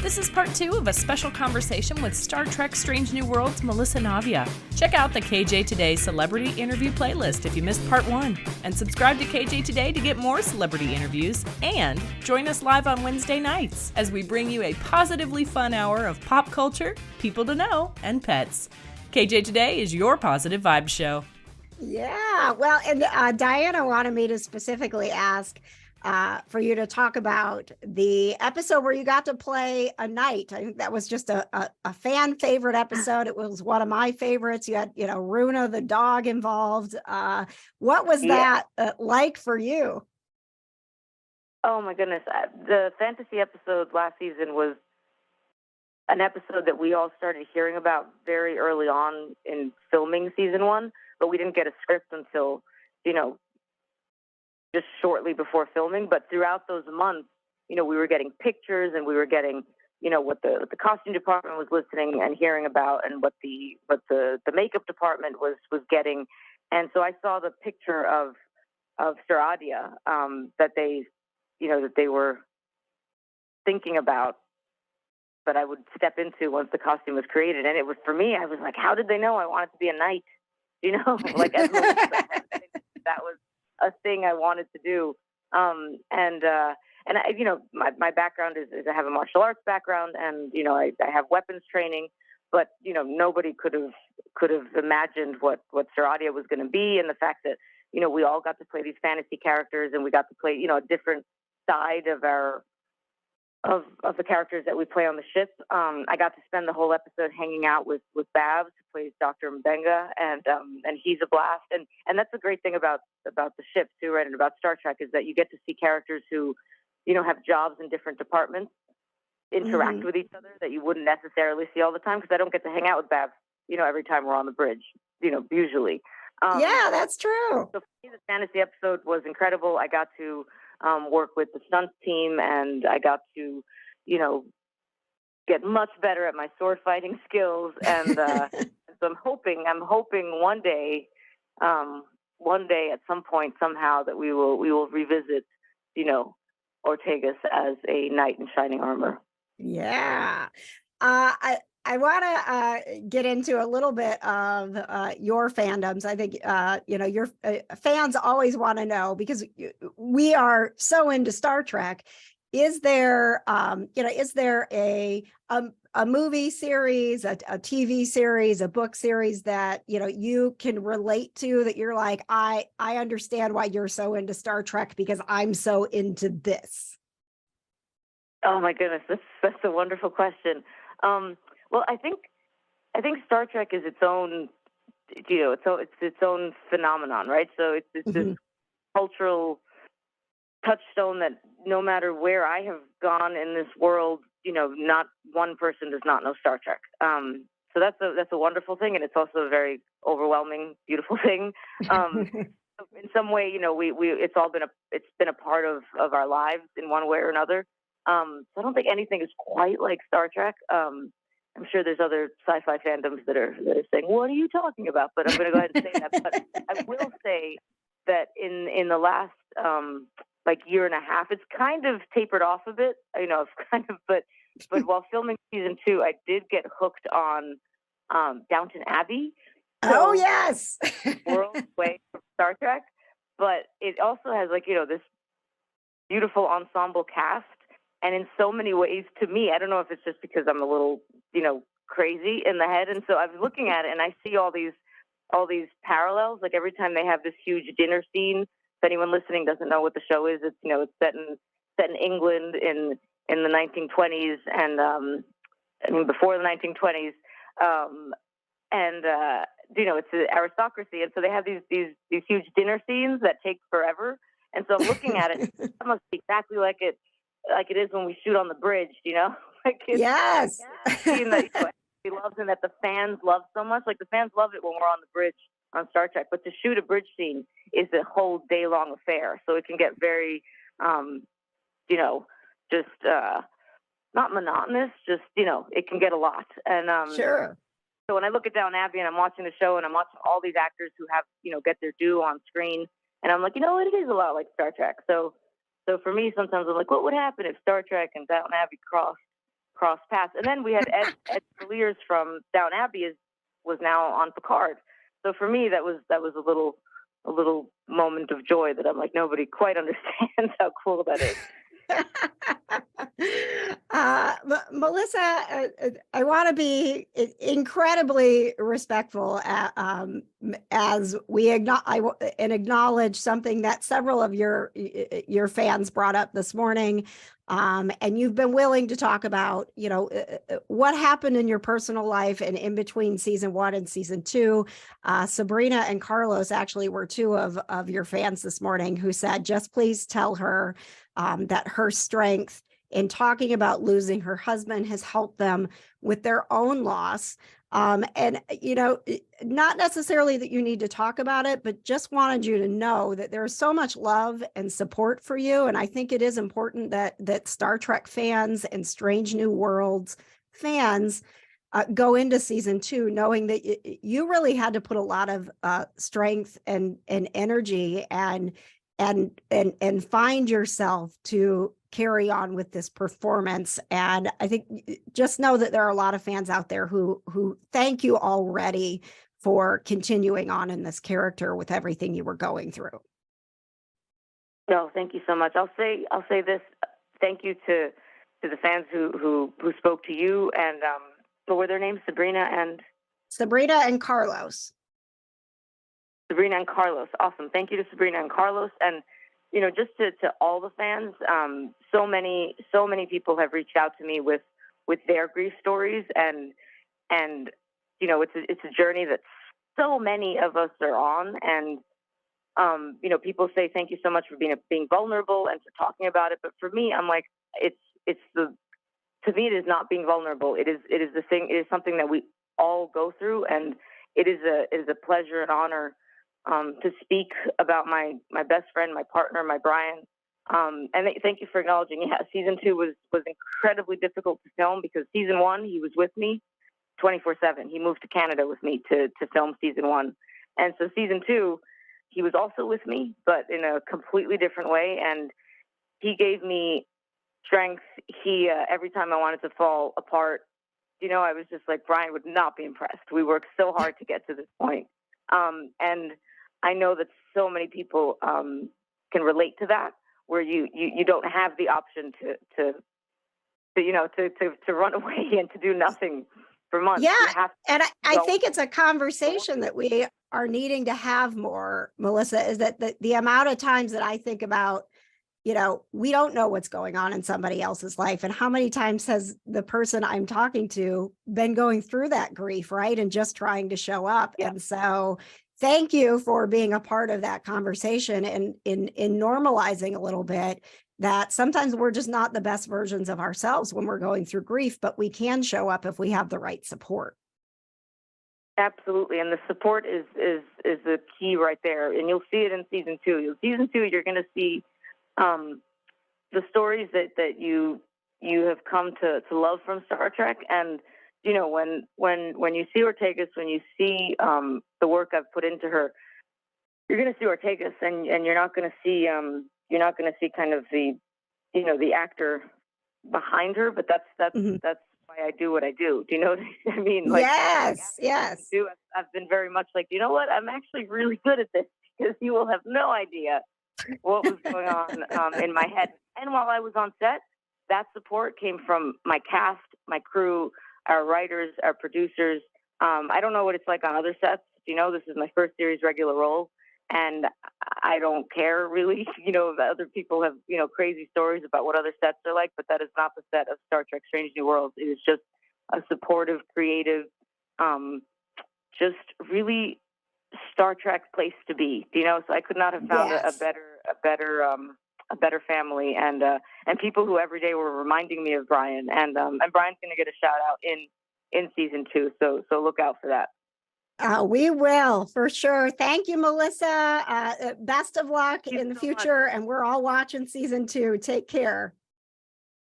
This is part 2 of a special conversation with Star Trek Strange New Worlds Melissa Navia. Check out the KJ Today Celebrity Interview playlist if you missed part 1, and subscribe to KJ Today to get more celebrity interviews, and join us live on Wednesday nights as we bring you a positively fun hour of pop culture, people to know, and pets. KJ Today is your positive vibe show. Yeah, well, and Diana wanted me to specifically ask for you to talk about the episode where you got to play a knight. I think that was just a fan favorite episode. It was one of my favorites. You had, Runa the dog involved. What was that like for you? Oh my goodness. The fantasy episode last season was an episode that we all started hearing about very early on in filming season 1, but we didn't get a script until, just shortly before filming. But throughout those months, we were getting pictures and we were getting, what the costume department was listening and hearing about, and what the makeup department was getting. And so I saw the picture of Saradia that they were thinking about, that I would step into once the costume was created. And it was, for me, I was like, how did they know I wanted to be a knight? Like as Melissa, that was a thing I wanted to do. And I, my background is I have a martial arts background, and, I have weapons training, but, nobody could have imagined what Saradia was going to be. And the fact that, we all got to play these fantasy characters, and we got to play, a different side of of the characters that we play on the ship. I got to spend the whole episode hanging out with Babs, who plays Dr. Mbenga, and he's a blast. And that's the great thing about the ship too, right? And about Star Trek, is that you get to see characters who, have jobs in different departments interact with each other that you wouldn't necessarily see all the time, because I don't get to hang out with Babs, every time we're on the bridge, usually. Yeah, that's true. So for me, the fantasy episode was incredible. I got to work with the stunt team, and I got to, get much better at my sword fighting skills. And so I'm hoping one day at some point, somehow, that we will revisit, Ortegas as a knight in shining armor. Yeah. I want to get into a little bit of your fandoms. I think, your fans always want to know, because we are so into Star Trek. Is there, is there a movie series, a TV series, a book series that, you can relate to, that you're like, I understand why you're so into Star Trek, because I'm so into this? Oh my goodness, that's a wonderful question. Well, I think Star Trek is its own, it's its own phenomenon, right? So it's this cultural touchstone that no matter where I have gone in this world, not one person does not know Star Trek. So that's a wonderful thing, and it's also a very overwhelming, beautiful thing. In some way, it's been a part of our lives in one way or another. So I don't think anything is quite like Star Trek. I'm sure there's other sci-fi fandoms that are saying, "What are you talking about?" But I'm going to go ahead and say that. But I will say that in the last year and a half, it's kind of tapered off a bit. But while filming season 2, I did get hooked on Downton Abbey. So, oh yes, Worlds way from Star Trek, but it also has this beautiful ensemble cast. And in so many ways, to me, I don't know if it's just because I'm a little, crazy in the head. And so I was looking at it, and I see all these parallels. Like every time they have this huge dinner scene. If anyone listening doesn't know what the show is, it's it's set in England in the 1920s, and before the 1920s, it's an aristocracy, and so they have these huge dinner scenes that take forever. And so I'm looking at it, it must be exactly like it is when we shoot on the bridge, Yes. Scene that he loves and that the fans love so much. Like the fans love it when we're on the bridge on Star Trek, but to shoot a bridge scene is a whole day-long affair. So it can get very, just not monotonous. Just it can get a lot. And sure. So when I look at Downton Abbey and I'm watching the show and I'm watching all these actors who have get their due on screen, and I'm like, it is a lot like Star Trek. So for me, sometimes I'm like, what would happen if Star Trek and Downton Abbey crossed? cross paths. And then we had Ed Clears from Downton Abbey was now on Picard. So for me, that was a little moment of joy that I'm like, nobody quite understands how cool that is. Melissa, I want to be incredibly respectful as we acknowledge something that several of your fans brought up this morning. And you've been willing to talk about, what happened in your personal life and in between season 1 and season 2. Sabrina and Carlos actually were two of your fans this morning who said, just please tell her that her strength in talking about losing her husband has helped them with their own loss. And, not necessarily that you need to talk about it, but just wanted you to know that there's so much love and support for you. And I think it is important that Star Trek fans and Strange New Worlds fans go into season 2 knowing that you really had to put a lot of strength and energy and find yourself to carry on with this performance. And I think just know that there are a lot of fans out there who thank you already for continuing on in this character with everything you were going through. No, thank you so much. I'll say this. Thank you to the fans who spoke to you, and what were their names? Sabrina and Carlos. Sabrina and Carlos. Awesome. Thank you to Sabrina and Carlos. And, just to all the fans, so many people have reached out to me with their grief stories. And it's a journey that so many of us are on. And, people say, thank you so much for being vulnerable and for talking about it. But for me, I'm like, to me, it is not being vulnerable. It is something that we all go through. And it is a pleasure and honor to speak about my best friend, my partner, my Brian. And thank you for acknowledging. Yeah, season 2 was incredibly difficult to film because season 1, he was with me 24/7. He moved to Canada with me to film season 1. And so season 2, he was also with me, but in a completely different way. And he gave me strength. He, every time I wanted to fall apart, I was just like, Brian would not be impressed. We worked so hard to get to this point. And I know that so many people can relate to that, where you don't have the option to run away and to do nothing for months. Yeah, and I think it's a conversation that we are needing to have more, Melissa, is that the amount of times that I think about, we don't know what's going on in somebody else's life. And how many times has the person I'm talking to been going through that grief, right? And just trying to show up. Yeah. And so thank you for being a part of that conversation and in normalizing a little bit that sometimes we're just not the best versions of ourselves when we're going through grief, but we can show up if we have the right support. Absolutely. And the support is the key right there. And you'll see it in season 2. Season 2, you're going to see the stories that you have come to love from Star Trek. And, when you see Ortegas, when you see the work I've put into her, you're going to see Ortegas, and you're not going to see kind of the actor behind her. But that's why I do what I do. Do you know what I mean? Like, yes. I've been very much like, you know what? I'm actually really good at this because you will have no idea what was going on in my head. And while I was on set, that support came from my cast, my crew, our writers, our producers. I don't know what it's like on other sets. This is my first series regular role, and I don't care really. Other people have, crazy stories about what other sets are like, but that is not the set of Star Trek Strange New Worlds. It is just a supportive, creative, just really Star Trek place to be. So I could not have found a better family and people who every day were reminding me of Brian, and Brian's going to get a shout out in season 2. So look out for that. We will for sure. Thank you, Melissa. Best of luck in the future. Much. And we're all watching season 2. Take care.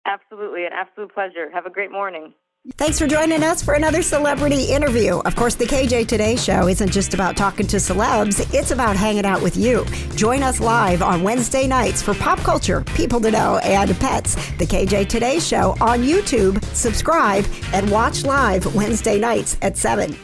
Absolutely. An absolute pleasure. Have a great morning. Thanks for joining us for another celebrity interview. Of course, the KJ Today Show isn't just about talking to celebs, it's about hanging out with you. Join us live on Wednesday nights for pop culture, people to know, and pets. The KJ Today Show on YouTube subscribe, and watch live Wednesday nights at 7.